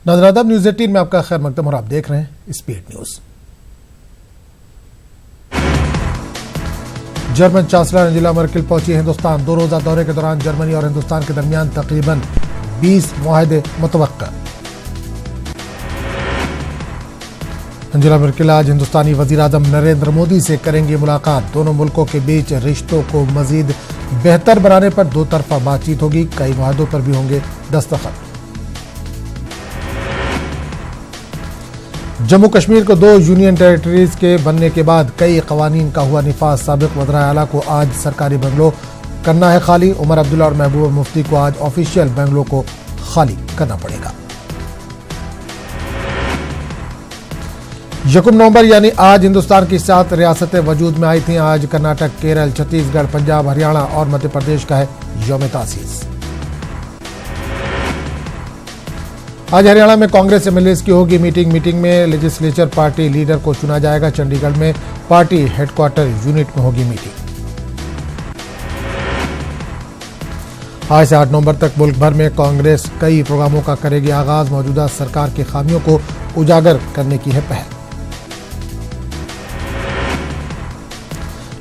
नाज़रीन, न्यूज़ 18 में आपका खैर मकदम और आप देख रहे हैं speed news. German chancellor Angela Merkel पहुंची हिंदुस्तान। 2 रोजा दौरे के दौरान जर्मनी और हिंदुस्तान के दरमियान तकरीबन 20 मुआहदे मुतवक्का। एंजेला मर्केल आज हिंदुस्तानी वजीर आजम नरेंद्र मोदी से करेंगी मुलाकात। दोनों मुल्कों के बीच रिश्तों को मजीद बेहतर बनाने पर 2 तरफा बातचीत होगी। कई मुआहदों पर भी होंगे दस्तखत। जम्मू कश्मीर को 2 यूनियन टेरिटरीज के बनने के बाद कई कवानीन का हुआ निफाज। साबिक वज़ीर आला को आज सरकारी बंगलो करना है खाली। उमर अब्दुल्ला और महबूबा मुफ्ती को आज ऑफिशियल बंगलो को खाली करना पड़ेगा। 1 नवंबर यानी आज हिंदुस्तान की 7 रियासतें वजूद में आई थीं। आज कर्नाटक, केरल, छत्तीसगढ़, पंजाब, हरियाणा और मध्य प्रदेश का है यौम तासीस। आज हरियाणा में कांग्रेस एमएलएस की होगी मीटिंग में लेजिस्लेचर पार्टी लीडर को चुना जाएगा। चंडीगढ़ में पार्टी हेडक्वार्टर यूनिट में होगी मीटिंग। आज से 8 नवंबर तक मुल्क भर में कांग्रेस कई प्रोग्रामों का करेगी आगाज। मौजूदा सरकार की खामियों को उजागर करने की है पहल।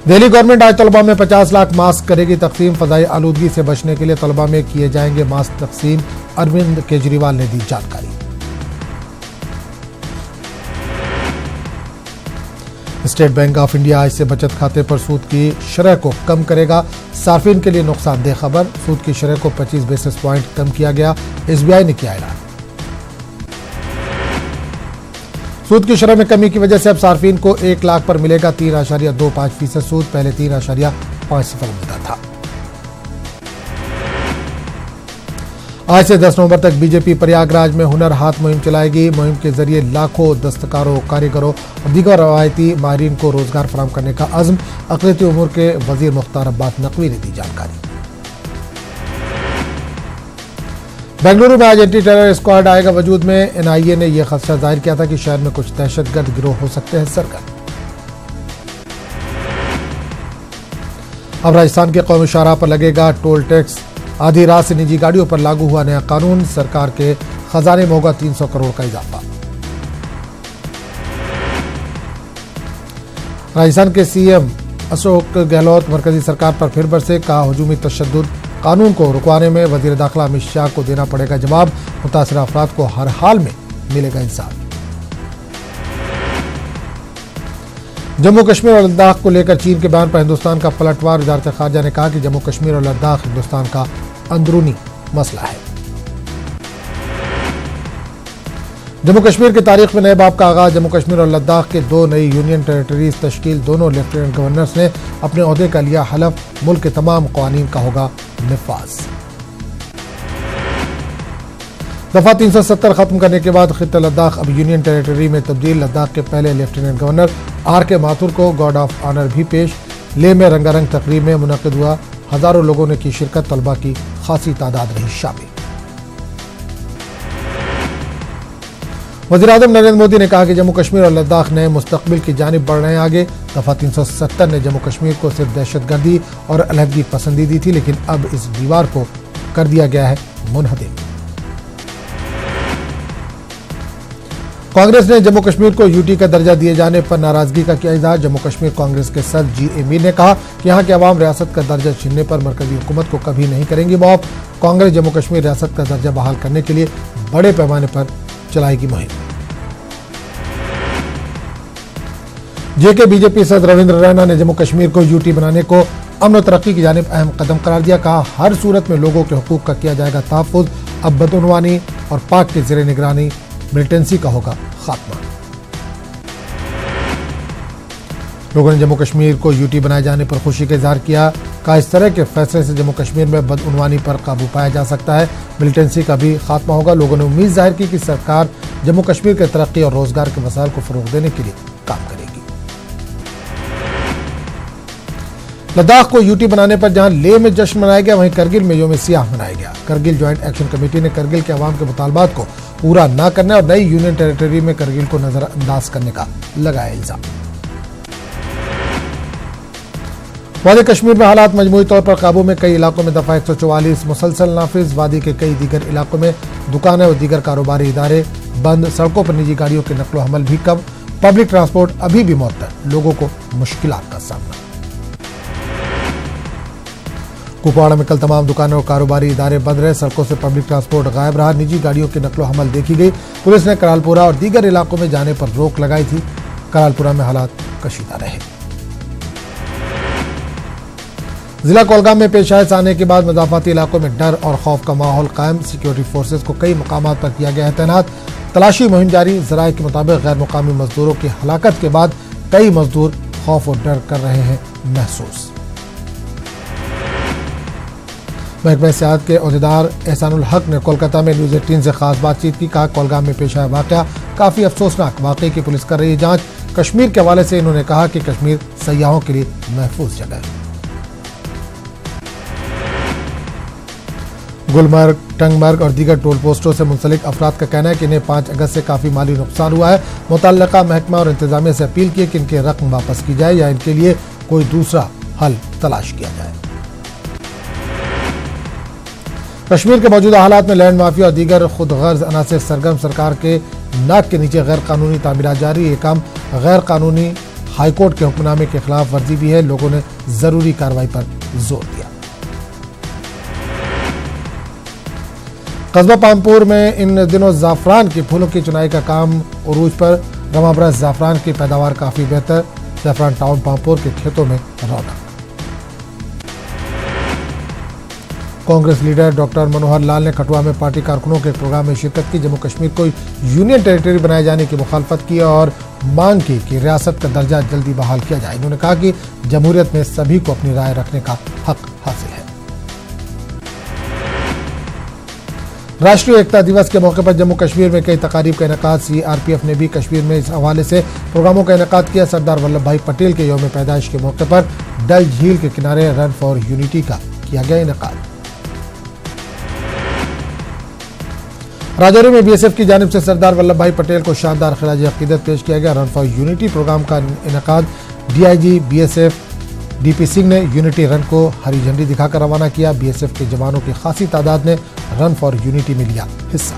दिल्ली गवर्नमेंट आज तलबा में 50 लाख मास्क करेगी तकसीम। फजाई आलूदगी से बचने के लिए तलबा में किए जाएंगे मास्क तकसीम। अरविंद केजरीवाल ने दी जानकारी। स्टेट बैंक ऑफ इंडिया आज से बचत खाते पर सूद की शरह को कम करेगा। सार्फिन के लिए नुकसानदेह खबर। सूद की शरह को 25 बेसिस पॉइंट कम किया गया। एसबीआई ने किया ऐलान। सूद की शरह में कमी की वजह से अब सार्फिन को 1 लाख पर मिलेगा 3.25% सूद। पहले 3.50 मिलता था। आज से 10 नवंबर तक बीजेपी प्रयागराज में हुनर हाथ मुहिम चलाएगी। मुहिम के जरिए लाखों दस्तकारों, कारीगरों और दीगर रवायती माहिरीन को रोजगार फराहम करने का अज़्म। अक़लियती उमूर के वजीर मुख्तार अब्बास नकवी ने दी जानकारी। बेंगलुरु में आज एंटी टेरर स्क्वाड आएगा वजूद में। एनआईए ने यह खदशा जाहिर किया था कि शहर में कुछ दहशतगर्द गिरोह हो सकते हैं सरगर्म। अब राजस्थान के कौमी शाहराह पर लगेगा टोल टैक्स। आधी रात से निजी गाड़ियों पर लागू हुआ नया कानून। सरकार के खजाने में होगा 300 करोड़ का इजाफा। राजस्थान के सीएम अशोक गहलोत मरकजी सरकार पर फिर बरसे। कहा हुजूमी तशद्दुद कानून को रुकवाने में वजीर दाखिला अमित शाह को देना पड़ेगा जवाब। मुतासिर अफराद को हर हाल में मिलेगा इंसाफ। जम्मू कश्मीर और लद्दाख को लेकर चीन के बयान पर हिंदुस्तान का पलटवार। वज़ारत ख़ारजा ने कहा कि जम्मू कश्मीर और लद्दाख हिंदुस्तान का अंदरूनी मसला है। जम्मू कश्मीर की तारीख में नए बाब का आगाज। जम्मू कश्मीर और लद्दाख के 2 नई यूनियन टेरिटरीज तश्कील। दोनों लेफ्टिनेंट गवर्नर्स ने अपने ओहदे का लिया हलफ। मुल्क के तमाम कवानीन का होगा निफाज। दफा 370 खत्म करने के बाद खित्ता लद्दाख अब यूनियन टेरिटरी में तब्दील। लद्दाख के पहले लेफ्टिनेंट गवर्नर आर.के. माथुर को गार्ड ऑफ ऑनर भी पेश। लेह में रंगारंग तकरीब में मुनक़िद हुआ। हजारों लोगों ने की शिरकत। तलबा की खासी तादाद रही शामिल। वज़ीर-ए-आज़म नरेंद्र मोदी ने कहा कि जम्मू कश्मीर और लद्दाख नए मुस्तकबिल की जानिब बढ़ रहे हैं आगे। दफा 370 ने जम्मू कश्मीर को सिर्फ दहशतगर्दी और अलहदगी पसंदी दी थी, लेकिन अब इस दीवार को कर दिया गया है मुनहदिम। कांग्रेस ने जम्मू कश्मीर को यूटी का दर्जा दिए जाने पर नाराजगी का किया इजहार। जम्मू कश्मीर कांग्रेस के सदर जी.ए. मीर ने कहा कि यहाँ के अवाम रियासत का दर्जा छीनने पर मरकजी हुकूमत को कभी नहीं करेंगी माफ। कांग्रेस जम्मू कश्मीर रियासत का दर्जा बहाल करने के लिए बड़े पैमाने पर चलाएगी मुहिम। जेके बीजेपी सदर रविंद्र रैना ने जम्मू कश्मीर को यूटी बनाने को अमन और तरक्की की जानिब अहम कदम करार दिया। कहा हर सूरत में लोगों के हुकूक का किया जाएगा तहफ़्फ़ुज़। अब बदउनवानी और पाक के ज़ेरे निगरानी मिलिटेंसी का होगा खात्मा। लोगों ने जम्मू कश्मीर को यूटी बनाए जाने पर खुशी का इजहार किया। कहा इस तरह के फैसले से जम्मू कश्मीर में बदउनवानी पर काबू पाया जा सकता है। मिलिटेंसी का भी खात्मा होगा। लोगों ने उम्मीद जाहिर की कि सरकार जम्मू कश्मीर के तरक्की और रोजगार के मसाइल को फरोग देने के लिए काम करेगी। लद्दाख को यूटी बनाने पर जहां लेह में जश्न मनाया गया, वहीं करगिल में यौम सियाह मनाया गया। करगिल ज्वाइंट एक्शन कमेटी ने करगिल के अवाम के मुतालबात को पूरा न करने और नई यूनियन टेरिटरी में करगिल को नजरअंदाज करने का लगाया इल्जाम। वादी कश्मीर में हालात मजमूई तौर पर काबू में, कई इलाकों में दफा 144 मुसलसल नाफिज। वादी के कई दीगर इलाकों में दुकानें और दीगर कारोबारी इदारे बंद, सड़कों पर निजी गाड़ियों के नकलो हमल भी कम, पब्लिक ट्रांसपोर्ट अभी भी मअतल, लोगों को मुश्किलात का सामना। कुपवाड़ा में कल तमाम दुकानें और कारोबारी इदारे बंद रहे, सड़कों से पब्लिक ट्रांसपोर्ट गायब रहा, निजी गाड़ियों के नकलो हमल देखी गई। पुलिस ने करालपुरा और दीगर इलाकों में जाने पर रोक लगाई थी। करालपुरा में हालात कशीदा रहे। जिला कोलगाम में पेश आए आने के बाद मदाफाती इलाकों में डर और खौफ का माहौल कायम, सिक्योरिटी फोर्सेज को कई मकामात पर किया गया है तैनात। तलाशी मुहिम जारी, जराये के मुताबिक गैर मुकामी मजदूरों की हलाकत के बाद कई मजदूर खौफ और डर कर रहे हैं महसूस। महकमा सेहत के ओहदेदार एहसानुल हक ने कोलकाता में न्यूज 18 से खास बातचीत की। कहा, कोलगाम में पेश आया वाकया काफी अफसोसनाक, वाकई की पुलिस कर रही है जांच। कश्मीर के हवाले से इन्होंने कहा कि कश्मीर सयाहों के लिए महफूज जगह है। गुलमर्ग, टंगमर्ग और दीगर टोल पोस्टों से मुंसलिक अफराद का कहना है कि इन्हें 5 अगस्त से काफी माली नुकसान हुआ है। मुतल्लका महकमा और इंतजामिया से अपील की कि इनकी रकम वापस की जाए या इनके लिए कोई दूसरा हल तलाश किया जाए। कश्मीर के मौजूदा हालात में लैंड माफिया और दीगर खुद गर्ज अनासिर सरगर्म, सरकार के नाक के नीचे गैर कानूनी तामीरात जारी। ये काम गैर कानूनी, हाईकोर्ट के हुक्मनामे के खिलाफ वर्जी भी है। लोगों ने जरूरी कार्रवाई पर जोर दिया। कस्बा पामपुर में इन दिनों जाफरान के फूलों की चुनाई का काम उरूज पर, रमाबरस जाफरान की पैदावार काफी बेहतर। जाफरान टाउन पामपुर के खेतों में रौनक। कांग्रेस लीडर डॉक्टर मनोहर लाल ने कठुआ में पार्टी कारकुनों के प्रोग्राम में शिरकत की। जम्मू कश्मीर को यूनियन टेरिटरी बनाए जाने की मुखालफत की और मांग की कि रियासत का दर्जा जल्दी बहाल किया जाए। इन्होंने कहा कि जमहूरियत में सभी को अपनी राय रखने का हक हासिल है। राष्ट्रीय एकता दिवस के मौके पर जम्मू कश्मीर में कई तकारीब का इनेकाद। सीआरपीएफ ने भी कश्मीर में इस हवाले से प्रोग्रामों का इनेकाद किया। सरदार वल्लभ भाई पटेल के यौम पैदाइश के मौके पर डल झील के किनारे रन फॉर यूनिटी का किया गया इनेकाद। राजौरी में बीएसएफ की जानिब से सरदार वल्लभ भाई पटेल को शानदार खिराज अकीदत पेश किया गया। रन फॉर यूनिटी प्रोग्राम का इनेकाद डीआईजी बीएसएफ डीपी सिंह ने यूनिटी रन को हरी झंडी दिखाकर रवाना किया। बीएसएफ के जवानों की खासी तादाद ने रन फॉर यूनिटी में लिया हिस्सा।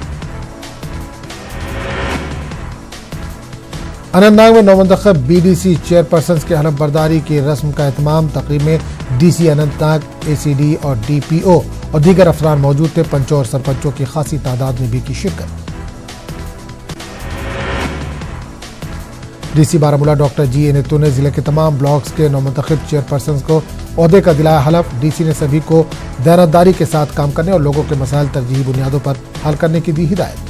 अनंतनाग में नौमंतखब बीडीसी चेयरपर्सन की हलफ बर्दारी की रस्म का एहतमाम। तकरीब में डीसी अनंतनाग, एसीडी और डीपीओ और दीगर अफरान मौजूद थे। पंचों और सरपंचों की खासी तादाद में भी की शिरकत। डीसी बारामूला डॉक्टर जी ए नेतू ने जिले के तमाम ब्लॉक्स के नौमंतखब चेयरपर्सन को ओहदे का दिलाया हलफ। डीसी ने सभी को दयानतदारी के साथ काम करने और लोगों के मसाइल तरजीही बुनियादों पर हल करने की दी हिदायत।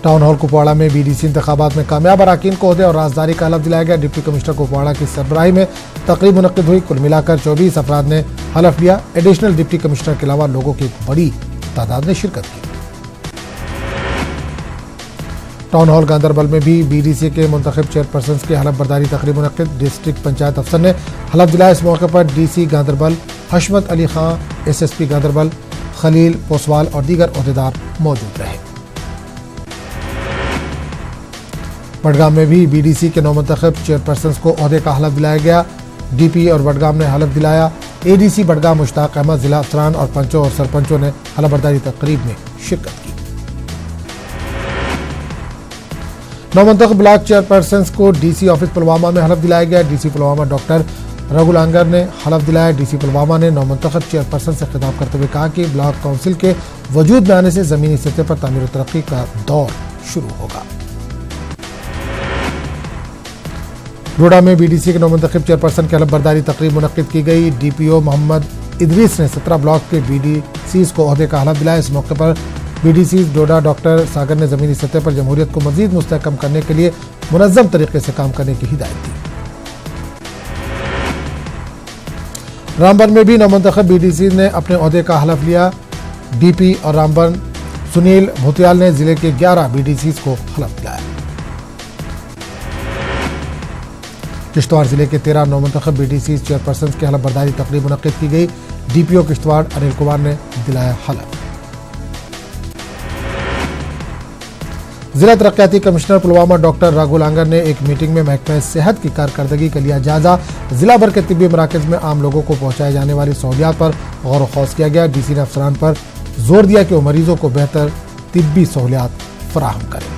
टाउन हॉल कुपवाड़ा में बीडीसी इंतखाबात में कामयाब अरकान को ओहदे और राजदारी का हलफ दिलाया गया। डिप्टी कमिश्नर कुपवाड़ा की सरबराही में तकरीब मुनक्किद हुई। कुल मिलाकर 24 अफराद ने हलफ लिया। एडिशनल डिप्टी कमिश्नर के अलावा लोगों की एक बड़ी तादाद ने शिरकत की। टाउन हॉल गांधरबल में भी बीडीसी के मुंतखब चेयरपर्सन की हलफ बर्दारी तकरीब मुनक्किद। डिस्ट्रिक्ट पंचायत अफसर ने हलफ दिलाया। इस मौके पर डीसी गांधरबल हशमत अली खां, एसएसपी गांधरबल खलील पोसवाल और दीगर ओहदेदार मौजूद रहे। बडगाम में भी बीडीसी के नौमंतखब चेयरपर्सन को ओहदे का हलफ दिलाया गया। डीपी और बडगाम ने हलफ दिलाया। एडीसी बडगाम मुश्ताक अहमद, जिला अफसरान और पंचों और सरपंचों ने हलफ बर्दारी तकरीब में शिरकत की। नौमंतखब ब्लॉक चेयरपर्सन को डीसी ऑफिस पुलवामा में हलफ दिलाया गया। डीसी पुलवामा डॉक्टर रघुलांगर ने हलफ दिलाया। डीसी पुलवामा ने नौमंतखब चेयरपर्सन से खिताब करते हुए कहा कि ब्लॉक काउंसिल के वजूद में आने से जमीनी सतह पर तामीर तरक्की का दौर शुरू होगा। डोडा में बीडीसी के नौमंतखब चेयरपर्सन की हलफ बर्दारी तकरीब मुनक्किद की गई। डीपीओ मोहम्मद इदरीस ने 17 ब्लॉक के बीडीसीज को ओहदे का हलफ दिलाया। इस मौके पर बीडीसी डोडा डॉक्टर सागर ने जमीनी सतह पर जमहूरियत को मजीद मुस्तहकम करने के लिए मुनज़्ज़म तरीके से काम करने की हिदायत दी। रामबन में भी नौमंतखब बीडीसी ने अपने ओहदे का हलफ लिया। डीपी और रामबन सुनील भूतियाल ने जिले के 11 बीडीसीज को हलफ दिलाया। किश्तवाड़ जिले के 13 नौमंतखब बीडीसी चेयरपर्सन की हलफ बर्दारी तकरीब मुनक्किद की गई। डीपीओ किश्तवाड़ अनिल कुमार ने दिलाया हलफ। जिला तरक्याती कमिश्नर पुलवामा डॉक्टर राघुल आंगर ने एक मीटिंग में महकमा सेहत की कारकर्दगी का लिया जायजा। जिला भर के तिब्बी मराकज में आम लोगों को पहुंचाई जाने वाली सहूलियात पर गौर व खौस किया गया। डीसी ने अफसरान पर जोर दिया कि वो मरीजों को बेहतर तिब्बी सहूलियात फराहम करें।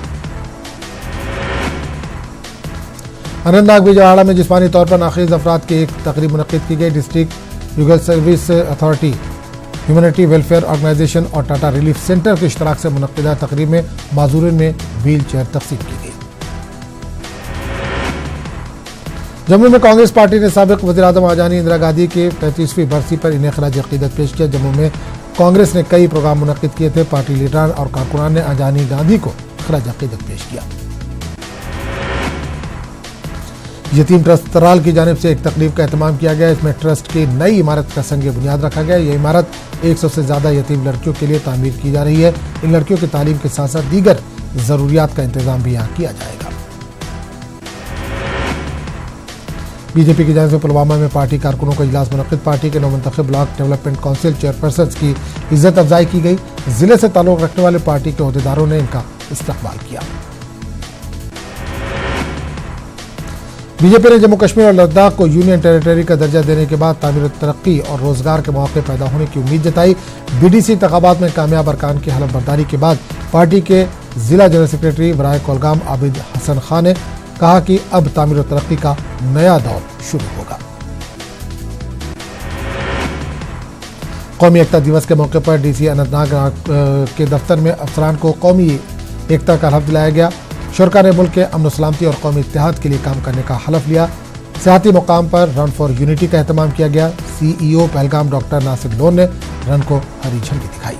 अनंतनाग बिजवाड़ा में जिस्मानी तौर पर नाखिज अफराद की एक तकरीब मुनक्किद की गई। District legal service authority, humanity welfare organization और टाटा रिलीफ सेंटर के इश्तराक से मुनक्किदा तकरीब में माजूरीन में व्हील चेयर तकसीम की गई। जम्मू में कांग्रेस पार्टी ने साबिक वज़ीर आज़म आजानी इंदिरा गांधी की 35वीं बरसी पर इन्हें खराज अकीदत पेश किया। जम्मू में कांग्रेस ने कई प्रोग्राम मुनक्किद किए थे। पार्टी लीडरान और कारकुनान ने आजानी गांधी को खराज अकीदत पेश किया। यतीम ट्रस्ट तराल की जानिब से एक तकरीब का एहतमाम किया गया। इसमें ट्रस्ट की नई इमारत का संग बुनियाद रखा गया। यह इमारत 100 से ज्यादा यतीम लड़कियों के लिए तामीर की जा रही है। इन लड़कियों की तालीम के साथ साथ दीगर जरूरियात का इंतजाम भी यहाँ किया जाएगा। बीजेपी की जानिब से पुलवामा में पार्टी कारकुनों का इजलास मुनक्किद। पार्टी के नवमुंतखब ब्लॉक डेवलपमेंट काउंसिल चेयरपर्सन की इज्जत अफजाई की गई। जिले से ताल्लुक रखने वाले पार्टी के अहदेदारों ने इनका इस्तकबाल किया। बीजेपी ने जम्मू कश्मीर और लद्दाख को यूनियन टेरिटरी का दर्जा देने के बाद तामीर तरक्की और रोजगार के मौके पैदा होने की उम्मीद जताई। बीडीसी इंतखाबात में कामयाब अरकान की हलफ बर्दारी के बाद पार्टी के जिला जनरल सेक्रेटरी बराए कोलगाम आबिद हसन खान ने कहा कि अब तामीर तरक्की का नया दौर शुरू होगा। कौमी एकता दिवस के मौके पर डीसी अनंतनाग के दफ्तर में अफसरान को कौमी एकता का हलफ दिलाया गया। शुरा ने मुल्क के अमन सलामती और कौमी इत्तेहाद के लिए काम करने का हलफ लिया। सियाती मुकाम पर रन फॉर यूनिटी का एहतमाम किया गया। सीईओ पहलगाम डॉक्टर नासिर लोन ने रन को हरी झंडी दिखाई।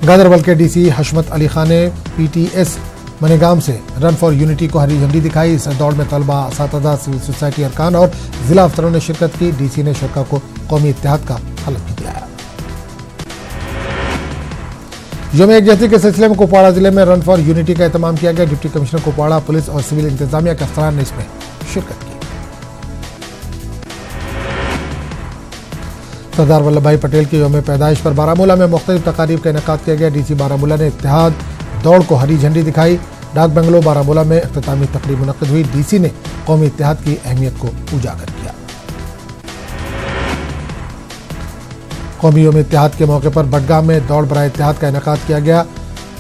गांदरबल के डीसी हशमत अली खान ने पीटीएस मनेगाम से रन फॉर यूनिटी को हरी झंडी दिखाई। इस दौड़ में तलबा, असातिज़ा, सिविल सोसाइटी अरकान और जिला अफसरों ने शिरकत की। डीसी ने शुरा को कौमी इत्तेहाद का हलफ भी दिलाया। यौम यकजहती के सिलसिले में कुपवाड़ा जिले में रन फॉर यूनिटी का एहतमाम किया गया। डिप्टी कमिश्नर कुपवाड़ा, पुलिस और सिविल इंतजामिया के अफसरान ने इसमें शिरकत की। सरदार वल्लभ भाई पटेल के यौम पैदाइश पर बारामूला में मुख्तलिफ तकारीब का इनेकाद किया गया। डीसी बारामूला ने इत्तेहाद दौड़ को हरी झंडी दिखाई। डाक बंगलो बारामूला में इख्तितामी तकरीब मुनक्किद हुई। डीसी ने कौमी इत्तेहाद की अहमियत को उजागर किया। कौमी यौम इत्तेहाद के मौके पर बडगाम में दौड़ बराए इत्तेहाद का इनेकाद किया गया।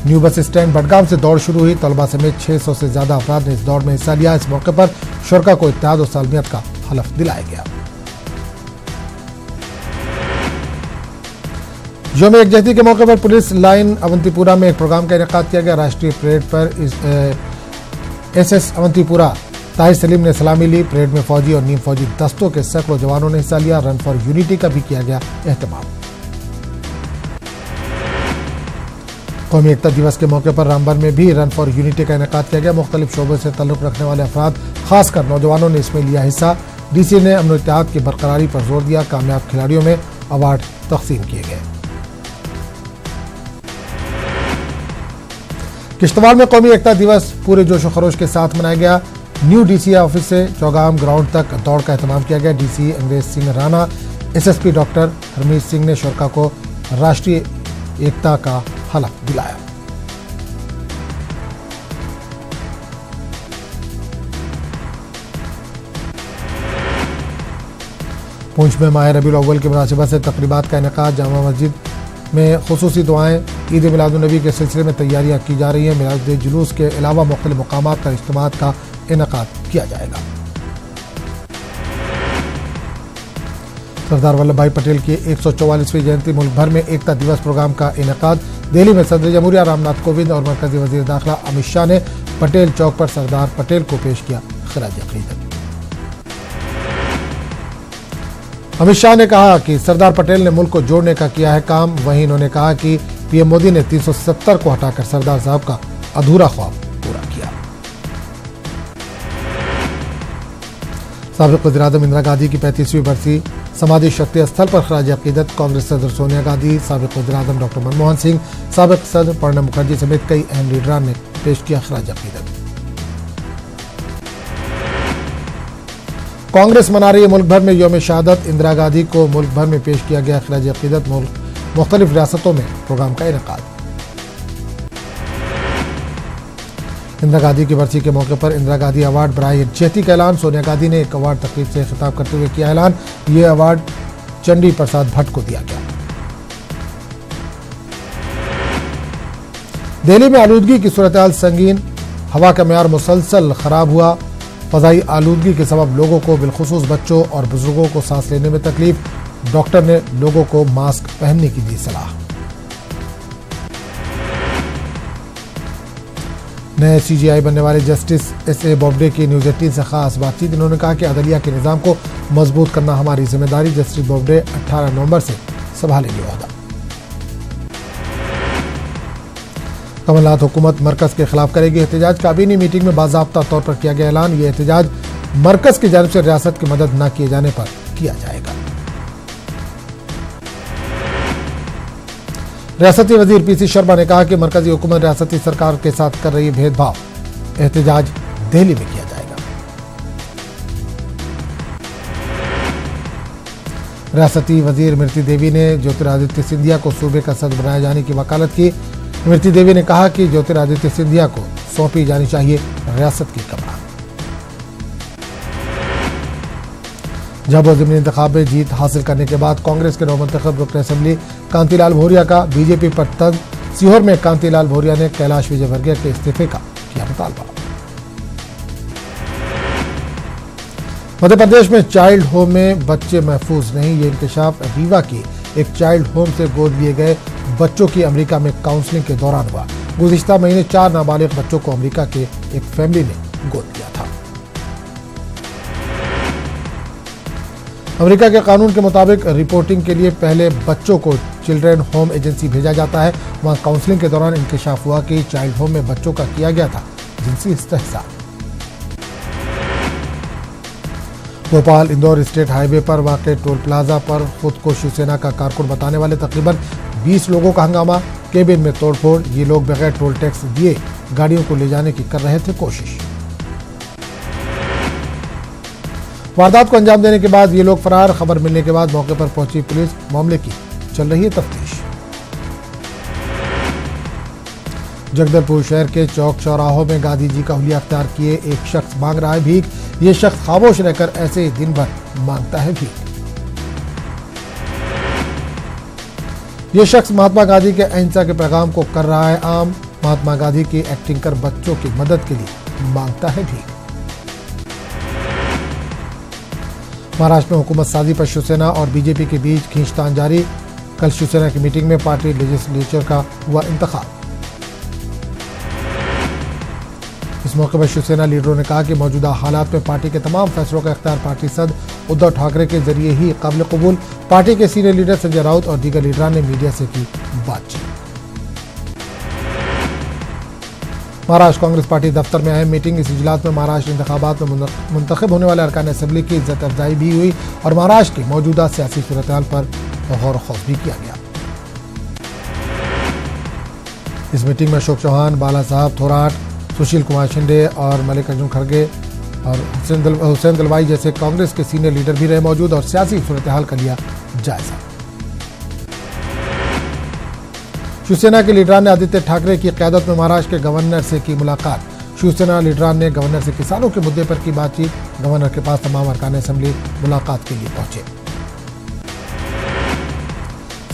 न्यू बस स्टैंड बडगाम से दौड़ शुरू हुई। तलबा समेत 600 से ज्यादा अफराद ने इस दौड़ में हिस्सा लिया। इस मौके पर शुरा को इत्तेहाद और सालमियत का हलफ दिलाया गया। यौम यकजहती के मौके पर पुलिस लाइन अवंतीपुरा में एक प्रोग्राम का इनेकाद किया गया। राष्ट्रीय परेड पर SS अवंतीपुरा ताहिर सलीम ने सलामी ली। परेड में फौजी और नीम फौजी दस्तों के सैकड़ों जवानों ने हिस्सा लिया। रन फॉर यूनिटी का भी किया गया एहतमाम। कौमी एकता दिवस के मौके पर रामबन में भी रन फॉर यूनिटी का इनेकाद किया गया। मुख्तलिफ शोबों से ताल्लुक रखने वाले अफराद, खासकर नौजवानों ने इसमें लिया हिस्सा। डीसी ने अमन इत्तेहाद की बरकरारी पर जोर दिया। कामयाब खिलाड़ियों में अवार्ड तकसीम किए गए। किश्तवाड़ में कौमी एकता दिवस पूरे जोश व खरोश के साथ मनाया गया। न्यू डीसी ऑफिस से चौगाम ग्राउंड तक दौड़ का एहतमाम किया गया। डीसी अंग्रेज सिंह राणा, SSP डॉक्टर हरमीत सिंह ने शुरा को राष्ट्रीय एकता का हलफ दिलाया। पुंछ में माह रबीउल अव्वल की मुनासिबत से तकरीबात का इनेकाद। जामा मस्जिद में खुसूसी दुआएं। ईद मिलादुन्नबी के सिलसिले में तैयारियां की जा रही हैं। मिलाद जुलूस के अलावा मुख्तलिफ मकामात पर इज्तिमात का इनेकाद किया जाएगा। सरदार वल्लभ भाई पटेल की 144वीं जयंती मुल्क भर में एकता दिवस प्रोग्राम का इनेकाद। दिल्ली में सदर जमहूरिया रामनाथ कोविंद और मरकजी वजीर दाखिला अमित शाह ने पटेल चौक पर सरदार पटेल को पेश किया खराज अकीदत। अमित शाह ने कहा कि सरदार पटेल ने मुल्क को जोड़ने का किया है काम। वहीं उन्होंने कहा कि पीएम मोदी ने 370 को हटाकर सरदार साहब का अधूरा ख्वाब पूरा किया। साबिक वज़ीर-ए-आज़म इंदिरा गांधी की 35वीं बरसी समाधि शक्ति स्थल पर खराज अकीदत। कांग्रेस सदर सोनिया गांधी, साबिक वज़ीर-ए-आज़म डॉक्टर मनमोहन सिंह, साबिक सदर प्रणब मुखर्जी समेत कई अहम लीडरान ने पेश किया खराज अकीदत। कांग्रेस मना रही है मुल्क भर में यौम शहादत। इंदिरा गांधी को मुल्क भर में पेश किया गया खराज अकीदत। मुख्तलिफ रियासतों में प्रोग्राम का इनेकाद। इंदिरा गांधी की बरसी के मौके पर इंदिरा गांधी अवार्ड बराए जयती का ऐलान। सोनिया गांधी ने एक अवार्ड तकरीब से खिताब करते हुए किया ऐलान। ये अवार्ड चंडी प्रसाद भट्ट को दिया गया। दिल्ली में आलूदगी की सूरत-ए-हाल संगीन, हवा का मेयार मुसलसल खराब हुआ। फजाई आलूदगी के सबब लोगों को बिलखुसूस बच्चों और बुजुर्गों को सांस लेने में तकलीफ। डॉक्टर ने लोगों को मास्क पहनने की दी सलाह। नए सीजीआई बनने वाले जस्टिस एस.ए. बोबडे की न्यूज 18 से खास बातचीत। इन्होंने कहा कि अदलिया के निजाम को मजबूत करना हमारी जिम्मेदारी। जस्टिस बोबडे 18 नवंबर से संभालेंगे ओहदा। कमलनाथ हुकूमत मरकज के खिलाफ करेगी एहतजाज। काबीना मीटिंग में बाज़ाब्ता तौर पर किया गया ऐलान। ये एहतजाज मरकज की जानिब से रियासत की मदद न किए जाने पर किया जाएगा। रियासती वजीर पीसी शर्मा ने कहा कि मरकजी हुकूमत रियासती सरकार के साथ कर रही है भेदभाव। एहतजाज दिल्ली में किया जाएगा। रियासती वजीर इमरती देवी ने ज्योतिरादित्य सिंधिया को सूबे का सदर बनाए जाने की वकालत की। इमरती देवी ने कहा कि ज्योतिरादित्य सिंधिया को सौंपी जानी चाहिए रियासत की कमान। झाबुआ ज़िमनी इंतखाब में जीत हासिल करने के बाद कांग्रेस के नवमंतखब रुकन असेंबली कांतिलाल भूरिया का बीजेपी पर तंज। सीहोर में कांतिलाल भूरिया ने कैलाश विजयवर्गीय के इस्तीफे का किया मुतालबा। मध्य प्रदेश में चाइल्ड होम में बच्चे महफूज नहीं। ये इंकशाफ रीवा की एक चाइल्ड होम से गोद लिए गए बच्चों की अमेरिका में काउंसलिंग के दौरान हुआ। गुज़िश्ता महीने 4 नाबालिग बच्चों को अमेरिका के एक फैमिली ने गोद लिया था। अमेरिका के कानून के मुताबिक रिपोर्टिंग के लिए पहले बच्चों को चिल्ड्रन होम एजेंसी भेजा जाता है। वहां काउंसलिंग के दौरान इंकशाफ हुआ कि चाइल्ड होम में बच्चों का किया गया था जिनसी इस्तेहसाल। भोपाल इंदौर स्टेट हाईवे पर वाक़ टोल प्लाजा पर खुद को शिवसेना का कारकुन बताने वाले तकरीबन 20 लोगों का हंगामा। केबिन में तोड़फोड़। ये लोग बगैर टोल टैक्स दिए गाड़ियों को ले जाने की कर रहे थे कोशिश। वारदात को अंजाम देने के बाद ये लोग फरार। खबर मिलने के बाद मौके पर पहुंची पुलिस। मामले की चल रही है तफ्तीश। जगदलपुर शहर के चौक चौराहों में गांधी जी का हुलिया अख्तियार किए एक शख्स मांग रहा है भीख। ये शख्स खामोश रहकर ऐसे ही दिन भर मांगता है भीख। ये शख्स महात्मा गांधी के अहिंसा के पैगाम को कर रहा है आम। महात्मा गांधी की एक्टिंग कर बच्चों की मदद के लिए मांगता है भीख। महाराष्ट्र में हुकूमत साजी पर शिवसेना और बीजेपी के बीच खींचतान जारी। कल शिवसेना की मीटिंग में पार्टी लेजिस्लेचर का हुआ इंतखाब। इस मौके पर शिवसेना लीडरों ने कहा कि मौजूदा हालात में पार्टी के तमाम फैसलों का इख्तियार पार्टी सद उद्धव ठाकरे के जरिए ही काबिल कबूल। पार्टी के सीनियर लीडर संजय राउत और दीगर लीडरान ने मीडिया से की बातचीत। महाराष्ट्र कांग्रेस पार्टी दफ्तर में अहम मीटिंग। इस इजलास में महाराष्ट्र इंतखाबात में मुंतखब होने वाले अरकान असेंबली की इज्जत अफजाई भी हुई और महाराष्ट्र की मौजूदा सियासी सूरत-ए-हाल पर गौर व खौफ भी किया गया। इस मीटिंग में अशोक चौहान, बाला साहब थोराट, सुशील कुमार शिंदे और मल्लिकार्जुन खड़गे और हुसैन दलवाई जैसे कांग्रेस के सीनियर लीडर भी रहे मौजूद और सियासी सूरत-ए-हाल का लिया जायजा। शिवसेना के लीडरान ने आदित्य ठाकरे की क़यादत में महाराष्ट्र के गवर्नर से की मुलाकात। शिवसेना लीडरान ने गवर्नर से किसानों के मुद्दे पर की बातचीत। गवर्नर के पास तमाम अरकान असेंबली मुलाकात के लिए पहुंचे।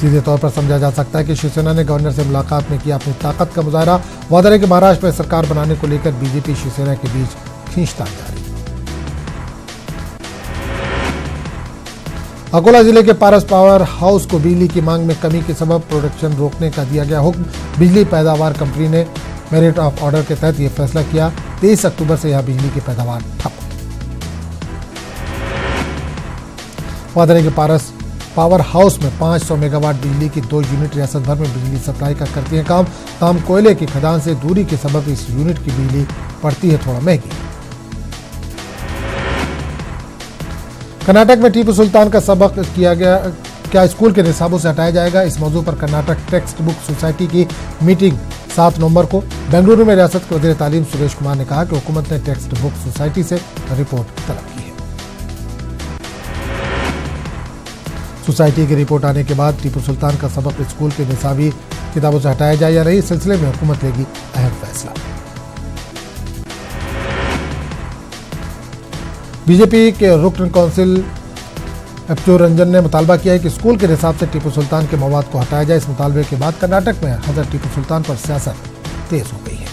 सीधे तौर पर समझा जा सकता है कि शिवसेना ने गवर्नर से मुलाकात में किया अपनी ताकत का मुजाहरा। वादा है कि महाराष्ट्र में सरकार बनाने को लेकर बीजेपी शिवसेना के बीच खींचतान जारी। अकोला जिले के पारस पावर हाउस को बिजली की मांग में कमी के सबब प्रोडक्शन रोकने का दिया गया हुक्म। बिजली पैदावार कंपनी ने मेरिट ऑफ ऑर्डर के तहत यह फैसला किया। 23 अक्टूबर से यहां बिजली की पैदावार ठप। वादा है कि पारस पावर हाउस में 500 मेगावाट बिजली की 2 यूनिट रियासत भर में बिजली सप्लाई का करती है काम। कोयले की खदान से दूरी के सबब इस यूनिट की बिजली पड़ती है थोड़ा महंगी। कर्नाटक में टीपू सुल्तान का सबक किया गया क्या स्कूल के निसाबों से हटाया जाएगा। इस मौजू पर कर्नाटक टेक्स्ट बुक सोसाइटी की मीटिंग 7 नवंबर को बेंगलुरु में रियासत के वज़ीर तालीम सुरेश कुमार ने कहा कि हुकूमत ने टेक्स्ट बुक सोसाइटी से रिपोर्ट तलब की है। सोसाइटी की रिपोर्ट आने के बाद टीपू सुल्तान का सबक स्कूल के निसाबी किताबों से हटाया जाए या नहीं, इस सिलसिले में हुकूमत लेगी अहम फैसला। बीजेपी के रुकन कौंसिल एपचो रंजन ने मुतालबा किया है कि स्कूल के निसाब से टीपू सुल्तान के मवाद को हटाया जाए। इस मुतालबे के बाद कर्नाटक में हजरत टीपू सुल्तान पर सियासत तेज हो गई है।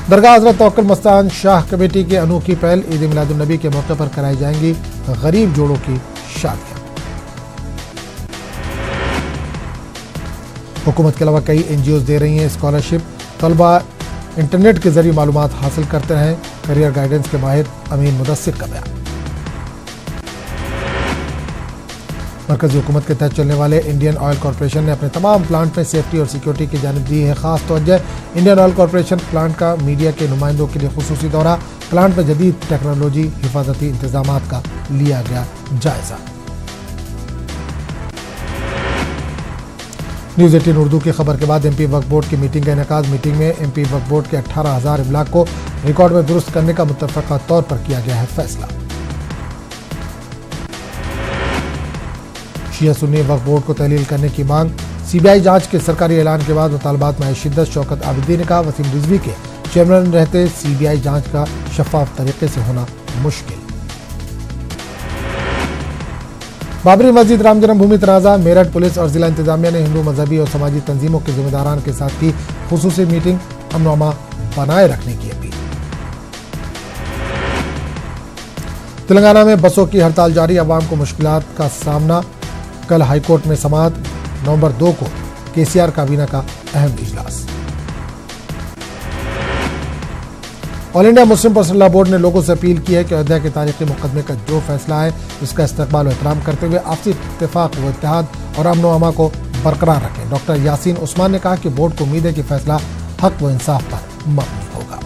दरगाह हजरत तवक्कुल मस्तान शाह कमेटी की अनोखी पहल, ईद मिलादुन नबी के मौके पर कराई जाएंगी गरीब जोड़ों की शादियां। हुकूमत के अलावा कई एनजीओ दे रही हैं स्कॉलरशिप। तलबा इंटरनेट के जरिए मालूमात हासिल करते हैं। करियर गाइडेंस के माहिर अमीन मुदस्सिर का बयान। मरकजी हुकूमत के तहत चलने वाले इंडियन ऑयल कॉरपोरेशन ने अपने तमाम प्लांट में सेफ्टी और सिक्योरिटी की जानिब दी है खास तवज्जो। इंडियन ऑयल कॉरपोरेशन प्लांट का मीडिया के नुमाइंदों के लिए खुसूसी दौरा। प्लांट में जदीद टेक्नोलॉजी, हिफाजती इंतजामात का लिया गया जायजा। न्यूज़ 18 उर्दू की खबर के बाद एमपी वक्फ बोर्ड की मीटिंग का इनेकाद। मीटिंग में एमपी वक्फ बोर्ड के 18,000 इमलाक को रिकॉर्ड में दुरुस्त करने का मुत्तफ़क़ा तौर पर किया गया है फैसला। शिया सुन्नी वक्फ बोर्ड को तहलील करने की मांग। सीबीआई जांच के सरकारी ऐलान के बाद मुतालबात में आई शिद्दत। शौकत आबिदी ने कहा, वसीम रिजवी के चेयरमैन रहते सीबीआई जांच का शफाफ तरीके से होना मुश्किल। बाबरी मस्जिद राम जन्मभूमि तनाज़ा। मेरठ पुलिस और जिला इंतजामिया ने हिंदू मजहबी और समाजी तंजीमों के जिम्मेदारान के साथ की खुसूसी मीटिंग। अमन व अमान बनाए रखने की अपील। तेलंगाना में बसों की हड़ताल जारी, अवाम को मुश्किलात का सामना। कल हाईकोर्ट में समाअत। नवंबर 2 को केसीआर काबीना का अहम इजलास। All India Muslim personal law board ने लोगों से अपील की है कि अयोध्या के तारीखी मुकदमे का जो फैसला है उसका इस्तकबाल और एहतराम करते हुए आपसी इत्तेफाक व इत्तेहाद और अमन व अमान को बरकरार रखें। डॉक्टर यासीन उस्मान ने कहा कि बोर्ड को उम्मीद है कि फैसला हक व इंसाफ पर मबनी होगा।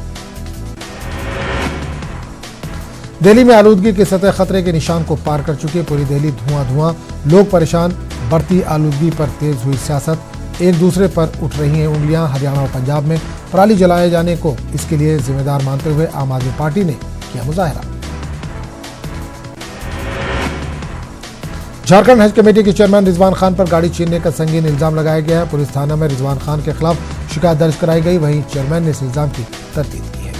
दिल्ली में आलूदगी की सतह खतरे के निशान को पार कर चुकी है। पूरी दिल्ली धुआं, लोग परेशान। बढ़ती आलूदगी पर तेज हुई सियासत, एक दूसरे पर उठ रही हैं उंगलियां। हरियाणा और पंजाब में पराली जलाए जाने को इसके लिए जिम्मेदार मानते हुए आम आदमी पार्टी ने किया मुजाहरा। झारखंड हज कमेटी के चेयरमैन रिजवान खान पर गाड़ी छीनने का संगीन इल्जाम लगाया गया है। पुलिस थाना में रिजवान खान के खिलाफ शिकायत दर्ज कराई गई। वहीं चेयरमैन ने इस इल्जाम की तरदीद की है।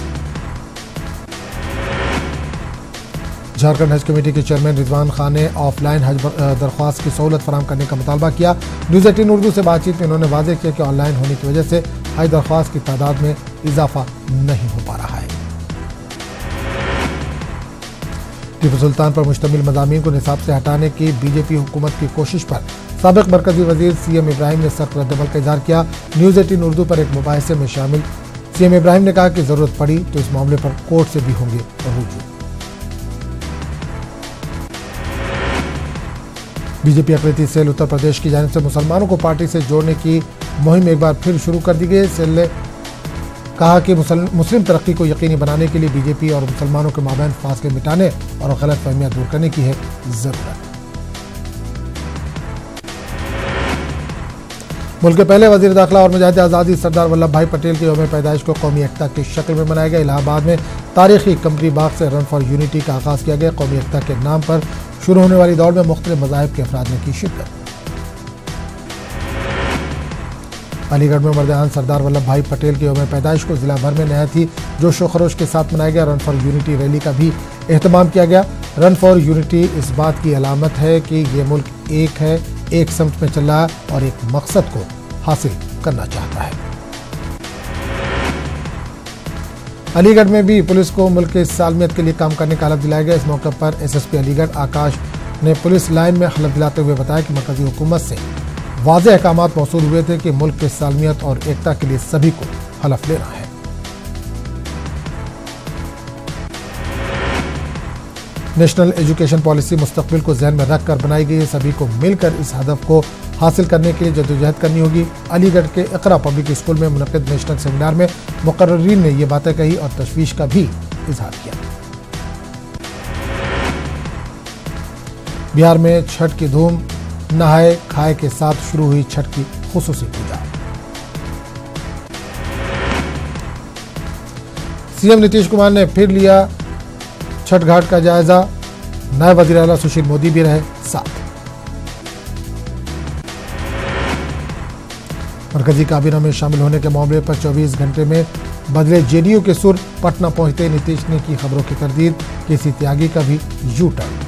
झारखंड हज कमेटी के चेयरमैन रिजवान खान ने ऑफलाइन हज दरख्वास्त की सहूलत फराहम करने का मुतालबा किया। न्यूज़ 18 उर्दू से बातचीत में उन्होंने वाज़ेह किया कि ऑनलाइन होने की वजह से हज दरख्वास्त की तादाद में इजाफा नहीं हो पा रहा है। टीपू सुल्तान पर मुश्तमिल मज़ामीन को निसाब से हटाने की बीजेपी हुकूमत की कोशिश पर साबिक मरकजी वजीर सीएम इब्राहिम ने सख्त रद्दअमल का इजहार किया। न्यूज़ 18 उर्दू पर एक मुबाहिसे में शामिल सीएम इब्राहिम ने कहा कि जरूरत पड़ी तो इस मामले पर कोर्ट से भी होंगे रुजू। बीजेपी अकलियती सेल उत्तर प्रदेश की जानिब से मुसलमानों को पार्टी से जोड़ने की मुहिम एक बार फिर शुरू कर दी गई। सेल ने कहा कि मुस्लिम तरक्की को यकीनी बनाने के लिए बीजेपी और मुसलमानों के माबैन फासले मिटाने और गलत फहमियां दूर करने की है जरूरत। मुल्क के पहले वजीर दाखिला और मुजाहिद आज़ादी सरदार वल्लभ भाई पटेल के यौम पैदाइश को कौमी एकता की शक्ल में मनाया गया। इलाहाबाद में तारीखी कंपनी बाग से रन फॉर यूनिटी का आगाज किया गया। कौमी एकता के नाम पर शुरू होने वाली दौड़ में मुख्तलिफ मज़ाहिब के अफराद ने की शिरकत। अलीगढ़ में मर्द-ए-आन सरदार वल्लभ भाई पटेल के यौम पैदाइश को जिला भर में नहायत ही जोश व खरोश के साथ मनाया गया। रन फॉर यूनिटी रैली का भी एहतमाम किया गया। रन फॉर यूनिटी इस बात की अलामत है कि ये मुल्क एक है, एक समत में चल रहा है और एक मकसद को हासिल करना चाहता है। अलीगढ़ में भी पुलिस को मुल्क की सालमियत के लिए काम करने का हलफ दिलाया गया। इस मौके पर एसएसपी अलीगढ़ आकाश ने पुलिस लाइन में हलफ दिलाते हुए बताया कि मरकजी हुकूमत से वाज़ेह अहकामात मौसूल हुए थे कि मुल्क के सालमियत और एकता के लिए सभी को हलफ लेना है। नेशनल एजुकेशन पॉलिसी मुस्तकबिल को ज़हन में रखकर बनाई गई है। सभी को मिलकर इस हदफ को हासिल करने के लिए जद्दोजहद करनी होगी। अलीगढ़ के इक़रा पब्लिक स्कूल में मुनक़िद नेशनल सेमिनार में मुक़र्रिरीन ने ये बातें कही और तशवीश का भी इजहार किया। बिहार में छठ की धूम, नहाए खाए के साथ शुरू हुई छठ की खुसूसी पूजा। सीएम नीतीश कुमार ने फिर लिया छठ घाट का जायजा। नायब वज़ीर आला सुशील मोदी भी रहे साथ। मरकजी काबीना में शामिल होने के मामले पर 24 घंटे में बदले जेडीयू के सुर, पटना पहुंचते नीतीश ने की खबरों की तरदीद, केसी त्यागी का भी यू टर्न।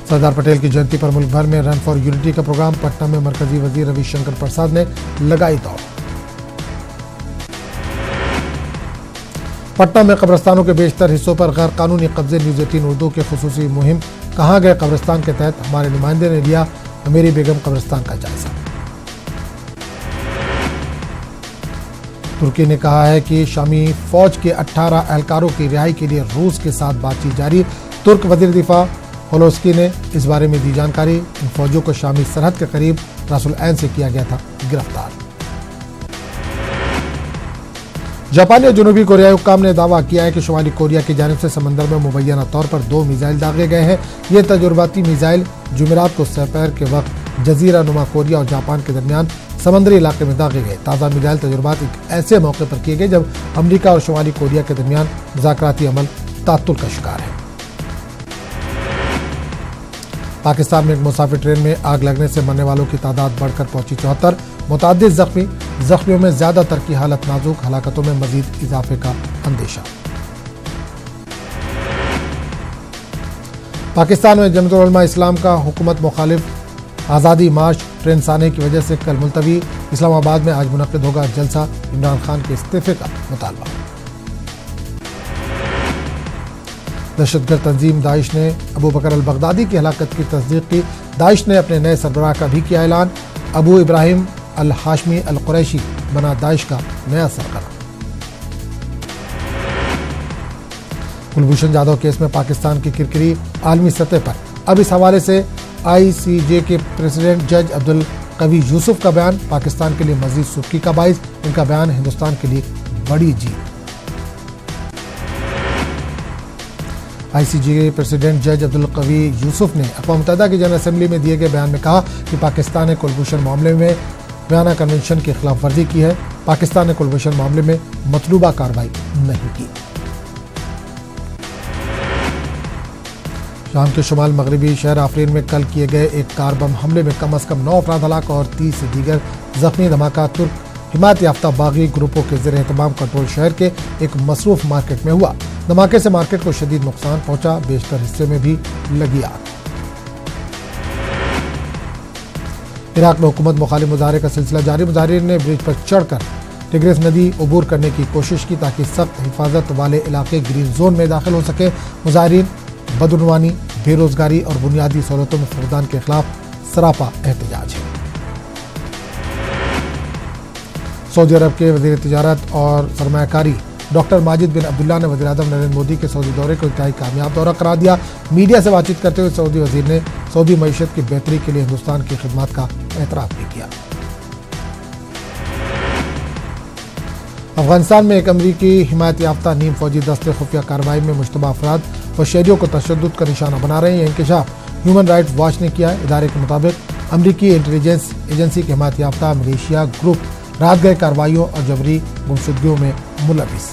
सरदार पटेल की जयंती पर मुल्क भर में रन फॉर यूनिटी का प्रोग्राम, पटना में मरकजी वजीर रविशंकर प्रसाद ने लगाई दौड़। पटना में कब्रिस्तानों के बेशतर हिस्सों पर गैर कानूनी कब्जे, न्यूज़ 18 उर्दू की खुसूसी मुहिम, कहाँ गए कब्रिस्तान के तहत हमारे नुमाइंदे ने लिया अमीरी बेगम कब्रिस्तान का जायजा। तुर्की ने कहा है कि शामी फौज के 18 एहलकारों की रिहाई के लिए रूस के साथ बातचीत जारी। तुर्क वजीर दिफा होलोस्की ने इस बारे में दी जानकारी। इन फौजियों को शामी सरहद के करीब रासुल ऐन से किया गया था गिरफ्तार। जापानी और जनूबी कोरियाई हुक्काम ने दावा किया है कि शुमाली कोरिया की जानिब से समंदर में मुबैना तौर पर 2 मिसाइल दागे गए हैं। ये तजुर्बाती मिसाइल जुमेरात को सपहर के वक्त जजीरा नुमा कोरिया और जापान के दरमियान समंदरी इलाके में दागे गए। ताज़ा मिसाइल तजुर्बात एक ऐसे मौके पर किए गए जब अमरीका और शुमाली कोरिया के दरमियान मुज़ाकराती अमल तातुल का शिकार है। पाकिस्तान में एक मुसाफिर ट्रेन में आग लगने से मरने वालों की तादाद बढ़कर पहुंची 74, मुतअद्दिद जख्मियों में ज्यादातर की हालत नाजुक, हलाकतों में मजीद इजाफे का अंदेशा। पाकिस्तान में जमात उलमा इस्लाम का हुकूमत मुखालिफ आज़ादी मार्च ट्रेन साने की वजह से कल मुलतवी। इस्लामाबाद में आज मुनक्किद होगा जलसा, इमरान खान के इस्तीफे का मुतालबा। दहशतगर्द तंजीम दाइश ने अबू बकर अल बगदादी की हलाकत की तस्दीक की। दाइश ने अपने नए सरबराह का भी किया ऐलान। अबू इब्राहिम अल हाशमी अल कुरैशी बना दाइश का नया सरबराह। कुलभूषण जाधव केस में पाकिस्तान की किरकिरी आलमी सतह पर। अब इस हवाले से ICJ के प्रेसिडेंट जज अब्दुल कवी यूसुफ का बयान पाकिस्तान के लिए मजीद सुर्खी का बाइस। इनका बयान हिंदुस्तान के लिए बड़ी जीत। ICJ के प्रेसिडेंट जज अब्दुल कवी यूसुफ ने अक़वाम मुत्तहिदा की जनरल असेंबली में दिए गए बयान में कहा कि पाकिस्तान ने कुलभूषण मामले में वियना कन्वेंशन की खिलाफ वर्जी की है। पाकिस्तान ने कुलभूषण मामले में मतलूबा कार्रवाई नहीं की। शाम के शुमाल मगरबी शहर आफरीन में कल किए गए एक कार बम हमले में कम से कम 9 अफराद हलाक और 30 से दीगर जख्मी। धमाका तुर्क हिमायत याफ्ता बागी ग्रुपों के ज़ेर एहतमाम कंट्रोल शहर के एक मसरूफ मार्केट में हुआ। धमाके से मार्केट को शदीद नुकसान पहुंचा, बेशतर हिस्से में भी लगी आग। इराक में हुकूमत मुखालिफ मुजाहरे का सिलसिला जारी। मुजाहिरीन ने ब्रिज पर चढ़कर टिग्रिस नदी अबूर करने की कोशिश की ताकि सख्त हिफाजत वाले इलाके ग्रीन जोन में दाखिल हो सके। मुजाहिरीन बदउनवानी, बेरोजगारी और बुनियादी सहूलतों में फुकदान के खिलाफ सरापा एहतजाज है। सऊदी अरब के वज़ीर तिजारत और सरमायाकारी डॉक्टर माजिद बिन अब्दुल्ला ने वज़ीर-ए-आज़म नरेंद्र मोदी के सऊदी दौरे को इंतहाई कामयाब दौरा करार दिया। मीडिया से बातचीत करते हुए सऊदी वज़ीर ने सऊदी मईशत की बेहतरी के लिए हिंदुस्तान की खिदमत का एतराफ़ भी किया। अफगानिस्तान में एक अमरीकी हिमायत याफ्ता नीम फौजी दस्ते खुफिया कार्रवाई में मुश्तबा अफराद व शहरियों को तशद्दुद का निशाना बना रहे हैं। यह इंकशाफ ह्यूमन राइट्स वॉच ने किया है। इदारे के मुताबिक अमरीकी इंटेलिजेंस एजेंसी के हिमायत याफ्ता मलेशिया ग्रुप रात गए कार्रवाइयों और जबरी गुमशुदगियों में मुलविस।